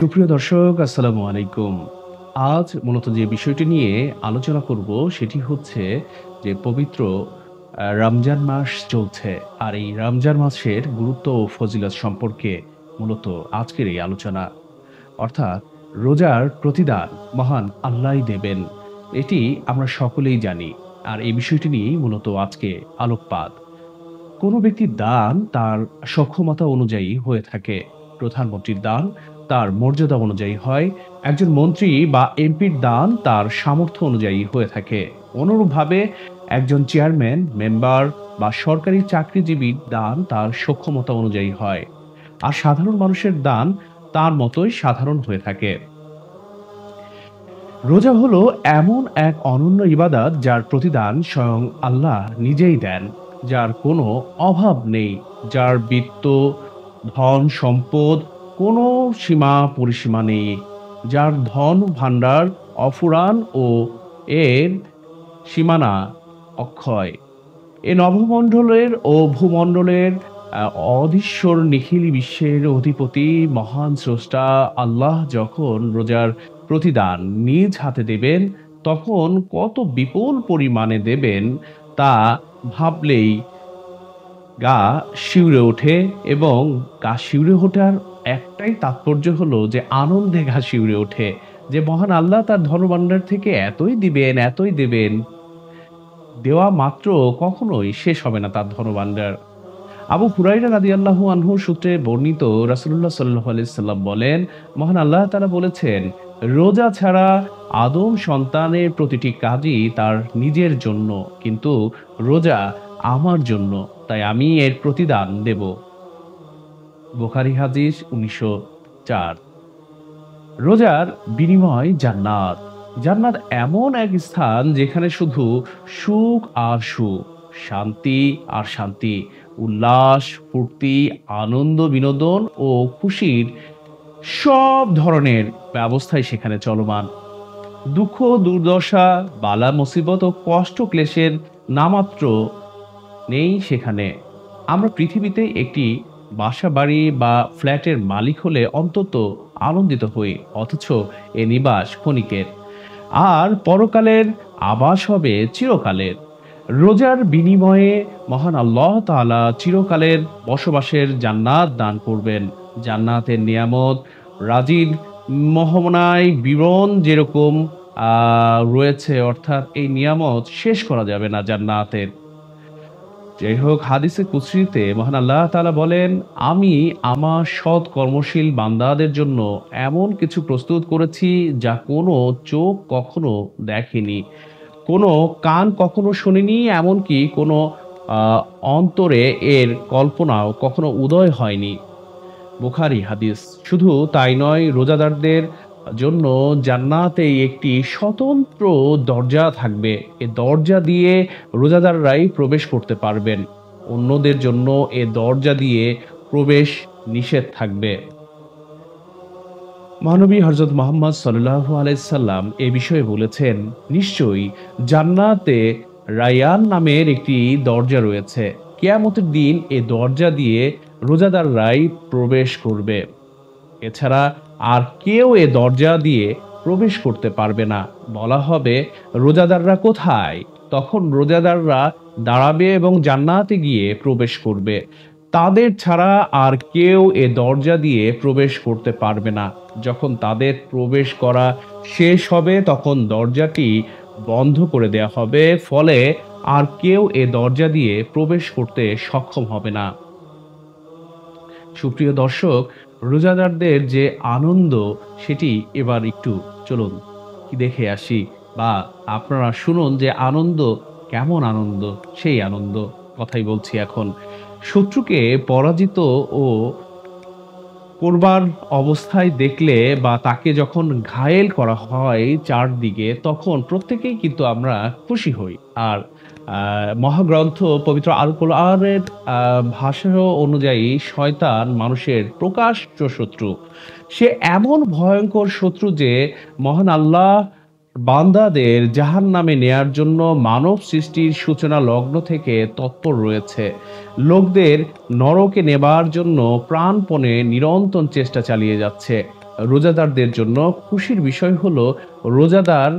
সুপ্রিয় দর্শক, আসসালামু আলাইকুম। আজ মূলত যে বিষয়টি নিয়ে আলোচনা করব সেটি হচ্ছে যে পবিত্র রমজান মাস চলছে। আর এই রমজান মাসের গুরুত্ব ও ফজিলত সম্পর্কে মূলত আজকের এই আলোচনা। অর্থাৎ রোজার প্রতিদান মহান আল্লাহই দেবেন। এটি আমরা সকলেই জানি। আর এই বিষয়টি নিয়েই মূলত আজকে আলোকপাত। কোনো ব্যক্তির দান তার সক্ষমতা অনুযায়ী হয়ে থাকে। প্রধানমন্ত্রীর দান তার মর্যাদা অনুযায়ী হয়। একজন মন্ত্রী বা এমপির দান তার সামর্থ্য অনুযায়ী হয়ে থাকে। অনুরূপভাবে একজন চেয়ারম্যান, মেম্বার বা সরকারি চাকরিজীবীর দান তার সক্ষমতা অনুযায়ী হয়। আর সাধারণ মানুষের দান তার মতোই সাধারণ হয়ে থাকে। রোজা হলো এমন এক অনন্য ইবাদত যার প্রতিদান স্বয়ং আল্লাহ নিজেই দেন, যার কোনো অভাব নেই, যার বিত্ত, ধন, সম্পদ কোনো সীমা পরিসীমা নেই, যার ধন ভাণ্ডার অফুরান ও এর সীমানা অক্ষয়। এ নভমণ্ডলের ও ভূমণ্ডলের অধীশ্বর নিখিল বিশ্বের অধিপতি মহান স্রষ্টা আল্লাহ যখন রোজার প্রতিদান নিজ হাতে দেবেন, তখন কত বিপুল পরিমাণে দেবেন তা ভাবলেই গা শিউরে ওঠে। এবং গা শিউরে ওঠার একটাই তাৎপর্য হলো যে আনন্দে গা শিউরে ওঠে, যে মহান আল্লাহ তার ধনভাণ্ডার থেকে এতই দিবেন, এতই দেবেন, দেওয়া মাত্র কখনোই শেষ হবে না তার ধনভাণ্ডার। আবু হুরাইরা রাদিয়াল্লাহু আনহু সূত্রে বর্ণিত, রাসূলুল্লাহ সাল্লাল্লাহু আলাইহি সাল্লাম বলেন, মহান আল্লাহ তাআলা বলেছেন, রোজা ছাড়া আদম সন্তানের প্রতিটি কাজই তার নিজের জন্য, কিন্তু রোজা আমার জন্য, তাই আমি এর প্রতিদান দেব। বুখারী হাদিস ১৯০৪। রোজার বিনিময় জান্নাত। জান্নাত এমন এক স্থান যেখানে শুধু সুখ আর সুখ, শান্তি আর শান্তি, উল্লাস, ফুর্তি, আনন্দ, বিনোদন ও খুশির সব ধরনের ব্যবস্থাই সেখানে চলমান। দুঃখ, দুর্দশা, বালা মুসিবত ও কষ্ট ক্লেশের নামাত্র নেই সেখানে। আমরা পৃথিবীতে একটি বাসা বাড়ি বা ফ্ল্যাটের মালিক হলে অন্তত আনন্দিত হই, অথচ এ নিবাস ক্ষণিকের। আর পরকালের আবাস হবে চিরকালের। রোজার বিনিময়ে মহান আল্লাহ তাআলা চিরকালের বসবাসের জান্নাত দান করবেন। জান্নাতের নিয়ামত রাজির মোহনায় বিবরণ যেরকম রয়েছে, অর্থাৎ এই নিয়ামত শেষ করা যাবে না জান্নাতের। যাই হোক, হাদিসে কুদসিতে মহান আল্লাহ তাআলা বলেন, আমি আমার সৎ কর্মশীল বান্দাদের জন্য এমন কিছু প্রস্তুত করেছি যা কোনো চোখ কখনো দেখেনি, কোনো কান কখনো শোনেনি, এমনকি কোনো আহ, অন্তরে এর কল্পনাও কখনো উদয় হয়নি। বুখারী হাদিস। শুধু তাই নয়, রোজাদারদের জন্য জান্নাতে একটি স্বতন্ত্র দরজা থাকবে। এ দরজা দিয়ে রোজাদাররাই প্রবেশ করতে পারবেন। অন্যদের জন্য এ দরজা দিয়ে প্রবেশ নিষেধ থাকবে। মহানবী হযরত মুহাম্মদ সাল্লাল্লাহু আলাইহি সাল্লাম এ বিষয়ে বলেছেন, নিশ্চয়ই জান্নাতে রায়্যান নামের একটি দরজা রয়েছে। কিয়ামতের দিন এ দরজা দিয়ে রোজাদাররাই প্রবেশ করবে। এছাড়া আর কেউ এ দরজা দিয়ে প্রবেশ করতে পারবে না। বলা হবে, রোজাদাররা কোথায়? তখন রোজাদাররা দাঁড়াবে এবং জান্নাতে গিয়ে প্রবেশ করবে। তাদের ছাড়া আর কেউ এ দরজা দিয়ে প্রবেশ করতে পারবে না। যখন তাদের প্রবেশ করা শেষ হবে, তখন দরজাটি বন্ধ করে দেয়া হবে, ফলে আর কেউ এ দরজা দিয়ে প্রবেশ করতে সক্ষম হবে না। সুপ্রিয় দর্শক, রোজাদারদের যে আনন্দ সেটি এবার একটু চলুন কি দেখে আসি, বা আপনারা শুনুন যে আনন্দ কেমন আনন্দ। সেই আনন্দ কথাই বলছি এখন। শত্রুকে পরাজিত ও করবার অবস্থায় দেখলে, বা তাকে যখন ঘায়েল করা হয় চারদিকে, তখন প্রত্যেকেই কিন্তু আমরা খুশি হই। আর মহাগ্রন্থ পবিত্র আল কোরআনের ভাষা অনুযায়ী শয়তান মানুষের প্রকাশ্য শত্রু। সে এমন ভয়ঙ্কর শত্রু যে মহান আল্লাহ বান্দাদের জাহান্নামে নেয়ার জন্য মানব সৃষ্টির সূচনা লগ্ন থেকে তৎপর রয়েছে। লোকদের নরকে নেবার জন্য প্রাণপণে নিরন্তর চেষ্টা চালিয়ে যাচ্ছে। রোজাদারদের জন্য খুশির বিষয় হলো রোজাদার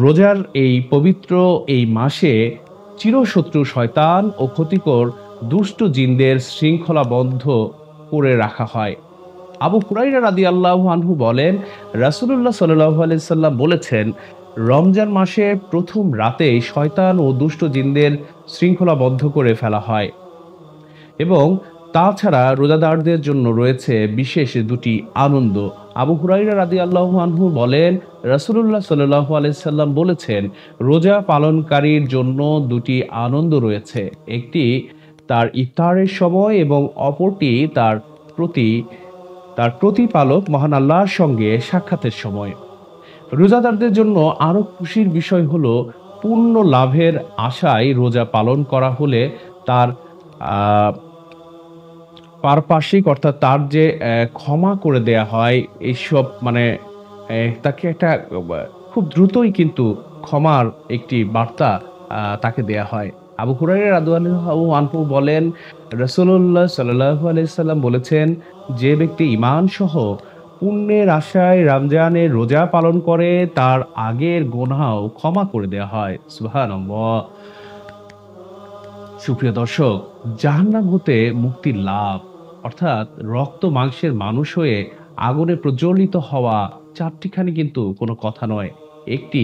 রোজার এই পবিত্র এই মাসে চিরশত্রু শয়তান ও ক্ষতিকর দুষ্ট জিনদের শৃঙ্খলাবদ্ধ করে রাখা হয়। আবু হুরাইরা রাদিয়াল্লাহু আনহু বলেন, রাসূলুল্লাহ সাল্লাল্লাহু আলাইহি সাল্লাম বলেছেন, রমজান মাসের প্রথম রাতেই শয়তান ও দুষ্ট জিনদের শৃঙ্খলাবদ্ধ করে ফেলা হয় এবং তাছাড়া রোজাদারদের জন্য রয়েছে বিশেষ দুটি আনন্দ। আবু হুরাইরা রাদিয়াল্লাহু আনহু বলেন, রাসূলুল্লাহ সাল্লাল্লাহু আলাইহি সাল্লাম বলেছেন, রোজা পালনকারীর জন্য দুটি আনন্দ রয়েছে। একটি তার ইফতারের সময় এবং অপরটি প্রতি তার প্রতিপালক মহান আল্লাহর সঙ্গে সাক্ষাতের সময়। রোজাদারদের জন্য আরো খুশির বিষয় হলো পূর্ণ লাভের আশায় রোজা পালন করা হলে তার আহ পারপার্শ্বিক অর্থাৎ তার যে ক্ষমা করে দেয়া হয় এইসব মানে তাকে একটা খুব দ্রুতই কিন্তু ক্ষমার একটি বার্তা তাকে দেয়া হয়। আবু হুরায়রা রাদিয়াল্লাহু আনহু বলেন, রাসূলুল্লাহ সাল্লাল্লাহু আলাইহি সাল্লাম বলেছেন, যে ব্যক্তি ঈমান সহ পুণ্যের আশায় রমজানের রোজা পালন করে তার আগের গুনাহও ক্ষমা করে দেয়া হয়। সুবহানাল্লাহ। সুপ্রিয় দর্শক, জাহান্নাম হতে মুক্তির লাভ অর্থাৎ রক্ত মাংসের মানুষ হয়ে আগুনে প্রজ্বলিত হওয়া চারটিখানি কিন্তু কোনো কথা নয়। একটি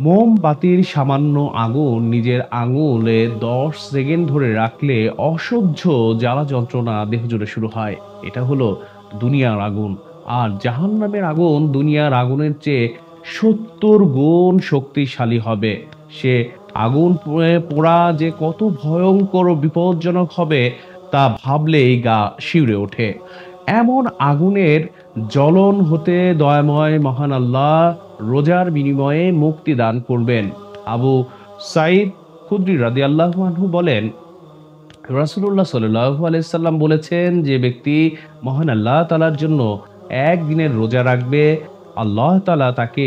মোমবাতির সামান্য আগুন নিজের আঙুলে ১০ সেকেন্ড ধরে রাখলে অসহ্য জ্বালা যন্ত্রণা দেহ জুড়ে শুরু হয়। এটা হলো দুনিয়ার আগুন। আর জাহান্নামের আগুন দুনিয়ার আগুনের চেয়ে ৭০ গুণ শক্তিশালী হবে। সে আগুন পোড়া যে কত ভয়ঙ্কর ও বিপজ্জনক হবে তা ভাবলেই গা শিউরে ওঠে। এমন আগুনের জ্বলন হতে দয়াময় মহান আল্লাহ রোজার বিনিময়ে মুক্তি দান করবেন। আবু সাঈদ খুদরি রাদিয়াল্লাহু আনহু বলেন, রাসূলুল্লাহ সাল্লাল্লাহু আলাইহি সাল্লাম বলেছেন, যে ব্যক্তি মহান আল্লাহ তাআলার জন্য একদিনের রোজা রাখবে, আল্লাহ তাআলা তাকে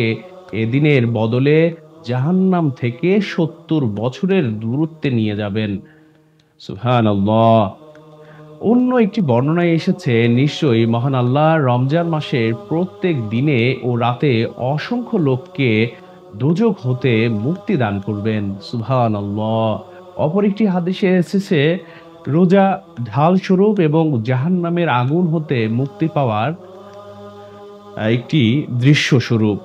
এদিনের বদলে জাহান্নাম থেকে ৭০ বছরের দূরত্বে নিয়ে যাবেন। সুবহানাল্লাহ। অন্য একটি বর্ণনায় এসেছে, নিশ্চয়ই মহান আল্লাহ রমজান মাসের প্রত্যেক দিনে ও রাতে অসংখ্য লোককে দোজখ হতে মুক্তি দান করবেন। সুবহানাল্লাহ। অপর একটি হাদিসে এসেছে, রোজা ঢাল স্বরূপ এবং জাহান্নামের আগুন হতে মুক্তি পাওয়ার একটি দৃশ্য স্বরূপ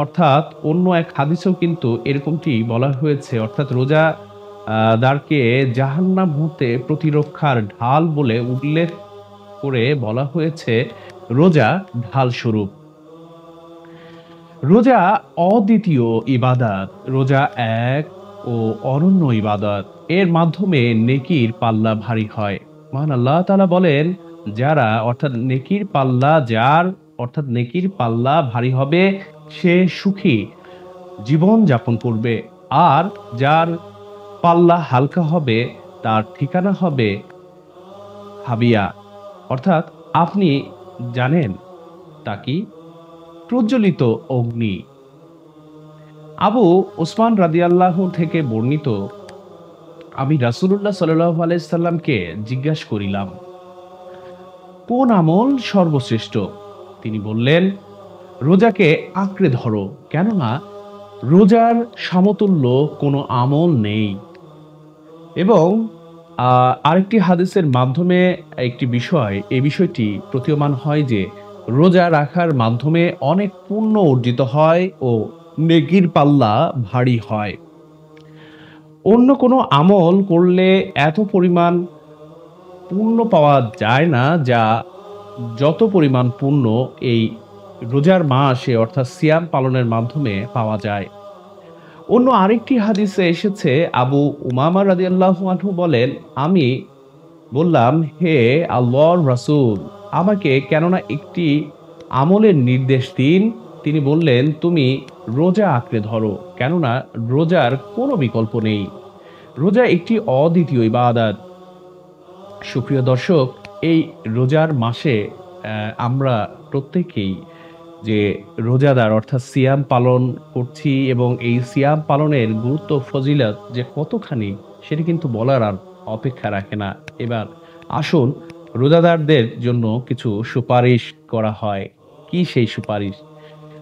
অর্থাৎ অন্য এক হাদিসেও কিন্তু এরকমটি বলা হয়েছে, অর্থাৎ রোজা দারকে জাহান্নাম হতে প্রতিরক্ষার ঢাল বলে উল্লেখ করে বলা হয়েছে রোজা ঢাল স্বরূপ। রোজা অদ্বিতীয় ইবাদত। রোজা এক ও অনন্য ইবাদত। এর মাধ্যমে নেকির পাল্লা ভারী হয়। মহান আল্লাহ তাআলা বলেন, অর্থাৎ নেকির পাল্লা ভারী হবে সে সুখী জীবন যাপন করবে, আর যার পাল্লা হালকা হবে তার ঠিকানা হবে হাবিয়া। অর্থাৎ আপনি জানেন তা কি? প্রজ্বলিত অগ্নি। আবু ওসমান রাদিয়াল্লাহু থেকে বর্ণিত, আমি রাসূলুল্লাহ সাল্লাল্লাহু আলাইহি সাল্লামকে জিজ্ঞাসা করিলাম, কোন আমল সর্বশ্রেষ্ঠ? তিনি বললেন, রোজাকে আঁকড়ে ধরো, কেননা রোজার সমতুল্য কোনো আমল নেই। এবং আরেকটি হাদিসের মাধ্যমে এই বিষয়টি প্রতীয়মান হয় যে রোজা রাখার মাধ্যমে অনেক পুণ্য অর্জিত হয় ও নেকির পাল্লা ভারী হয়। অন্য কোনো আমল করলে এত পরিমাণ পুণ্য পাওয়া যায় না, যত পরিমাণ পুণ্য এই রোজার মাসে অর্থাৎ সিয়াম পালনের মাধ্যমে পাওয়া যায়। অন্য আরেকটি হাদিসে এসেছে, আবু উমামা রাদিয়াল্লাহু আনহু বলেন, আমি বললাম, হে আল্লাহর রাসূল, আমাকে কেননা একটি আমলের নির্দেশ দিন। তিনি বললেন, তুমি রোজা আঁকড়ে ধরো, কেননা রোজার কোনো বিকল্প নেই। রোজা একটি অদ্বিতীয় ইবাদত। সুপ্রিয় দর্শক, এই রোজার মাসে আমরা প্রত্যেকেই যে রোজাদার অর্থাৎ সিয়াম পালন করছি এবং এই সিয়াম পালনের গুরুত্ব ফজিলত যে কতখানি সেটি কিন্তু বলার আর অপেক্ষা রাখে না। এবার আসুন রোজাদারদের জন্য কিছু সুপারিশ করা হয়। কি সেই সুপারিশ?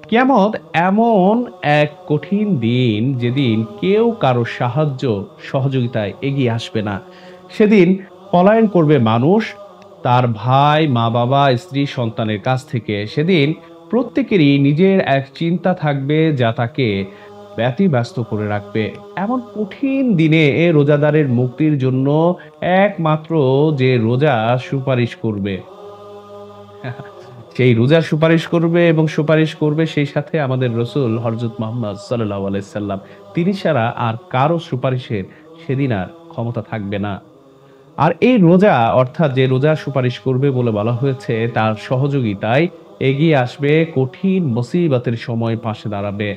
কিয়ামত এমন এক কঠিন দিন যেদিন কেউ কারো সাহায্য সহযোগিতায় এগিয়ে আসবে না। সেদিন পলায়ন করবে মানুষ তার ভাই, মা-বাবা, স্ত্রী, সন্তানের কাছ থেকে। সেদিন প্রত্যেকেরই নিজের এক চিন্তা থাকবে যা তাকে ব্যতিব্যস্ত করে রাখবে। এমন কঠিন দিনে রোজাদারের মুক্তির জন্য একমাত্র যে রোজা সুপারিশ করবে সেই রোজার সুপারিশ করবে এবং সুপারিশ করবে সেই সাথে আমাদের রসুল হযরত মুহাম্মদ সাল্লাল্লাহু আলাইহি সাল্লাম। তিনি ছাড়া আর কারো সুপারিশের সেদিন আর ক্ষমতা থাকবে না। আর এই রোজা অর্থাৎ যে রোজা সুপারিশ করবে বলে বলা হয়েছে তার সহযোগিতায় এগিয়ে আসবে কঠিন মুসিবতের সময় পাশে দাঁড়াবে।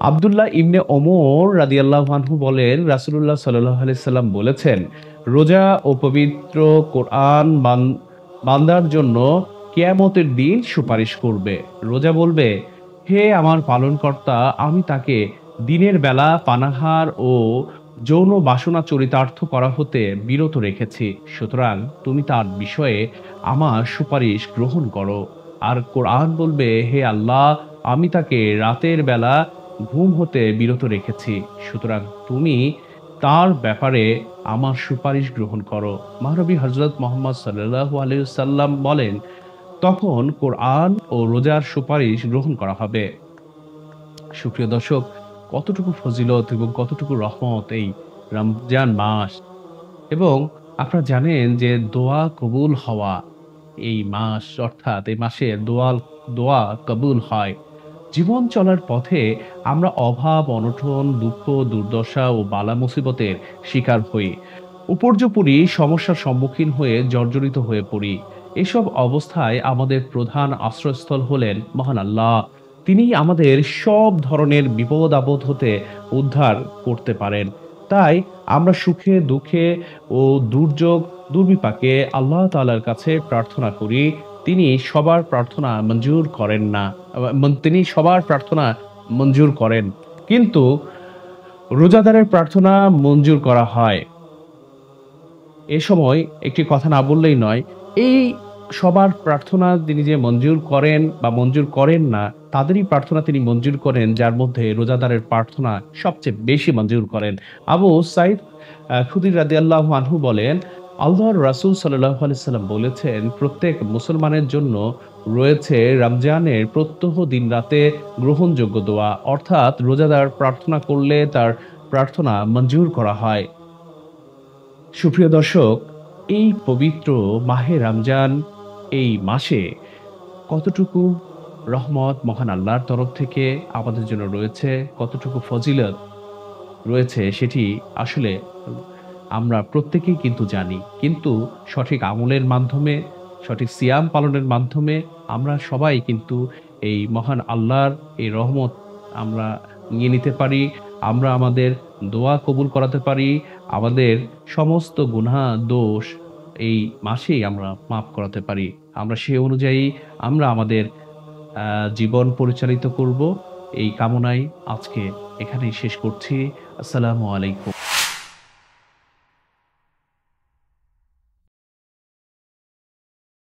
আব্দুল্লাহ ইবনে ওমর রাদিয়াল্লাহু আনহু বলেন রাসূলুল্লাহ সাল্লাল্লাহু আলাইহি সাল্লাম বলেছেন, রোজা ও পবিত্র কোরআন বান্দার জন্য কিয়ামতের দিন সুপারিশ করবে। রোজা বলবে, হে আমার পালনকর্তা, আমি তাকে দিনের বেলা পানাহার ও যৌন বাসনা চরিতার্থ করা হতে বিরত রেখেছি। সুতরাং তুমি তার বিষয়ে আমার সুপারিশ গ্রহণ করো। আর কোরআন বলবে, হে আল্লাহ, আমি তাকে রাতের বেলা ঘুম হতে বিরত রেখেছি। সুতরাং তুমি তার ব্যাপারে আমার সুপারিশ গ্রহণ করো। মহানবী হযরত মুহাম্মদ সাল্লাল্লাহু আলাইহি ওয়াসাল্লাম বলেন, তখন কোরআন ও রোজার সুপারিশ গ্রহণ করা হবে। সুপ্রিয় দর্শক, কতটুকু ফজিলত এবং কতটুকু রহমত এই রমজান মাস। এবং আপনারা জানেন যে দোয়া কবুল হওয়া এই মাস, অর্থাৎ এই মাসে দোয়া কবুল হয়। জীবন চলার পথে আমরা অভাব, অনটন, দুঃখ, দুর্দশা ও বালা মুসিবতের শিকার হই। উপর্যুপরি সমস্যার সম্মুখীন হয়ে জর্জরিত হয়ে পড়ি। এসব অবস্থায় আমাদের প্রধান আশ্রয়স্থল হলেন মহান আল্লাহ। তিনি আমাদের সব ধরনের বিপদ আপদ হতে উদ্ধার করতে পারেন। তাই আমরা সুখে দুঃখে ও দুর্যোগ দুর্বিপাকে আল্লাহ তাআলার কাছে প্রার্থনা করি। তিনি সবার প্রার্থনা মঞ্জুর করেন না। তিনি সবার প্রার্থনা মঞ্জুর করেন। কিন্তু রোজাদারের প্রার্থনা মঞ্জুর করা হয়। এ সময় একটি কথা না বললেই নয়। এই সবার প্রার্থনা তিনি যে মঞ্জুর করেন বা মঞ্জুর করেন না, তাদেরই প্রার্থনা তিনি মঞ্জুর করেন যার মধ্যে রোজাদারের প্রার্থনা সবচেয়ে বেশি মঞ্জুর করেন। আবু সাঈদ খুদরি রাদিয়াল্লাহু আনহু বলেন, আল্লাহর রাসূল সাল্লাল্লাহু আলাইহি সাল্লাম বলেছেন, প্রত্যেক মুসলমানের জন্য রয়েছে রমজানের প্রত্যহ দিন-রাতে গ্রহণযোগ্য দোয়া। অর্থাৎ রোজাদার প্রার্থনা করলে তার প্রার্থনা মঞ্জুর করা হয়। সুপ্রিয় দর্শক, এই পবিত্র মাহে রমজান এই মাসে কতটুকু রহমত মহান আল্লাহর তরফ থেকে আমাদের জন্য রয়েছে, কতটুকু ফজিলত রয়েছে সেটি আসলে আমরা প্রত্যেকেই কিন্তু জানি। কিন্তু সঠিক আমলের মাধ্যমে, সঠিক সিয়াম পালনের মাধ্যমে আমরা সবাই কিন্তু এই মহান আল্লাহর এই রহমত আমরা নিয়ে নিতে পারি। আমরা আমাদের দোয়া কবুল করাতে পারি। আমাদের সমস্ত গুনাহ দোষ এই মাসেই আমরা মাফ করাতে পারি। আমরা সে অনুযায়ী আমরা আমাদের জীবন পরিচালিত করব। এই কামনায় আজকে এখানেই শেষ করছি। আসসালামু আলাইকুম।